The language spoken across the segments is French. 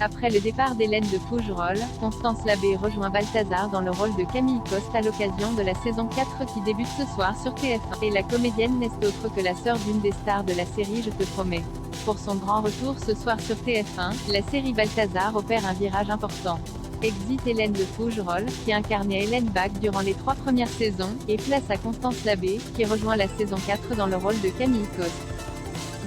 Après le départ d'Hélène de Fougerolles, Constance Labbé rejoint Balthazar dans le rôle de Camille Coste à l'occasion de la saison 4 qui débute ce soir sur TF1. Et la comédienne n'est autre que la sœur d'une des stars de la série Je te promets. Pour son grand retour ce soir sur TF1, la série Balthazar opère un virage important. Exit Hélène de Fougerolles, qui incarnait Hélène Bach durant les 3 premières saisons, et place à Constance Labbé, qui rejoint la saison 4 dans le rôle de Camille Coste.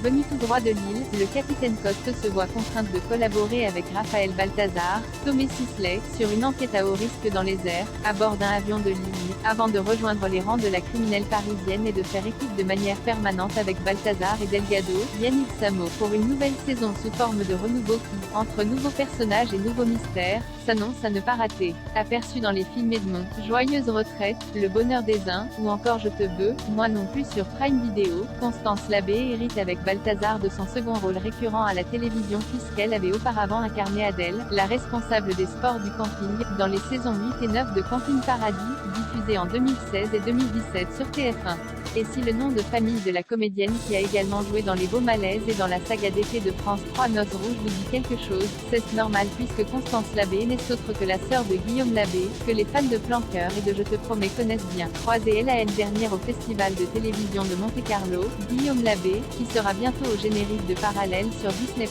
Venu tout droit de Lille, le capitaine Coste se voit contrainte de collaborer avec Raphaël Balthazar, Tomé Sisley, sur une enquête à haut risque dans les airs, à bord d'un avion de ligne, avant de rejoindre les rangs de la criminelle parisienne et de faire équipe de manière permanente avec Balthazar et Delgado, Yannick Samo, pour une nouvelle saison sous forme de renouveau qui, entre nouveaux personnages et nouveaux mystères, s'annonce à ne pas rater. Aperçu dans les films Edmond, Joyeuse retraite, Le bonheur des uns, ou encore Je te veux, moi non plus sur Prime Video, Constance Labbé hérite avec Balthazar de son second rôle récurrent à la télévision puisqu'elle avait auparavant incarné Adèle, la responsable des sports du camping, dans les saisons 8 et 9 de Camping Paradis, diffusées en 2016 et 2017 sur TF1. Et si le nom de famille de la comédienne qui a également joué dans Les Beaux Malaises et dans la saga d'été de France 3 Noces Rouges vous dit quelque chose, c'est normal puisque Constance Labbé n'est autre que la sœur de Guillaume Labbé, que les fans de Plan Cœur et de Je te promets connaissent bien. Croisé elle dernière au Festival de télévision de Monte-Carlo, Guillaume Labbé, qui sera bientôt au générique de Parallèle sur Disney+,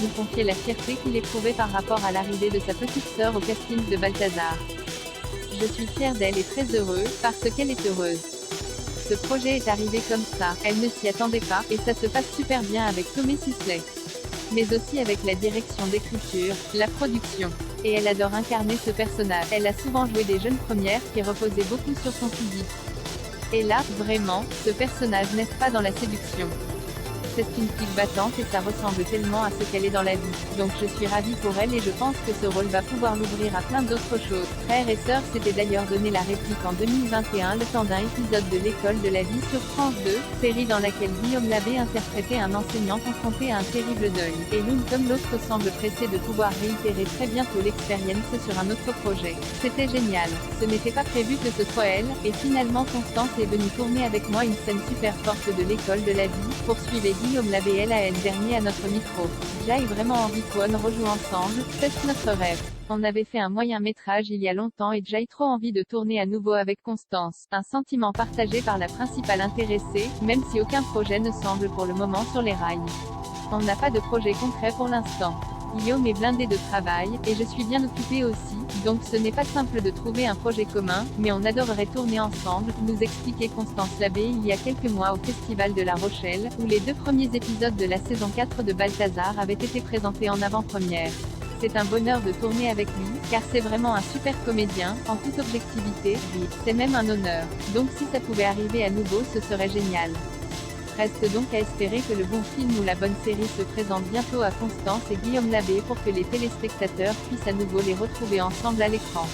nous confiait la fierté qu'il éprouvait par rapport à l'arrivée de sa petite sœur au casting de Balthazar. Je suis fier d'elle et très heureux, parce qu'elle est heureuse. Ce projet est arrivé comme ça, elle ne s'y attendait pas, et ça se passe super bien avec Tomé Sisley. Mais aussi avec la direction d'écriture, la production. Et elle adore incarner ce personnage. Elle a souvent joué des jeunes premières qui reposaient beaucoup sur son physique. Et là, vraiment, ce personnage n'est pas dans la séduction. C'est une fille battante et ça ressemble tellement à ce qu'elle est dans la vie. Donc je suis ravie pour elle et je pense que ce rôle va pouvoir l'ouvrir à plein d'autres choses. Frères et sœurs s'était d'ailleurs donné la réplique en 2021 le temps d'un épisode de L'école de la vie sur France 2, série dans laquelle Guillaume Labbé interprétait un enseignant confronté à un terrible deuil. Et l'une comme l'autre semble pressée de pouvoir réitérer très bientôt l'expérience sur un autre projet. C'était génial. Ce n'était pas prévu que ce soit elle, et finalement Constance est venue tourner avec moi une scène super forte de L'école de la vie, poursuivait Guillaume Labbé elle dernier à notre micro. J'ai vraiment envie qu'on rejoue ensemble, c'est notre rêve. On avait fait un moyen métrage il y a longtemps et j'ai trop envie de tourner à nouveau avec Constance. Un sentiment partagé par la principale intéressée, même si aucun projet ne semble pour le moment sur les rails. On n'a pas de projet concret pour l'instant. Guillaume est blindé de travail, et je suis bien occupée aussi, donc ce n'est pas simple de trouver un projet commun, mais on adorerait tourner ensemble, nous expliquait Constance Labbé il y a quelques mois au Festival de La Rochelle, où les 2 premiers épisodes de la saison 4 de Balthazar avaient été présentés en avant-première. C'est un bonheur de tourner avec lui, car c'est vraiment un super comédien, en toute objectivité, oui, c'est même un honneur. Donc si ça pouvait arriver à nouveau ce serait génial. Reste donc à espérer que le bon film ou la bonne série se présente bientôt à Constance et Guillaume Labbé pour que les téléspectateurs puissent à nouveau les retrouver ensemble à l'écran.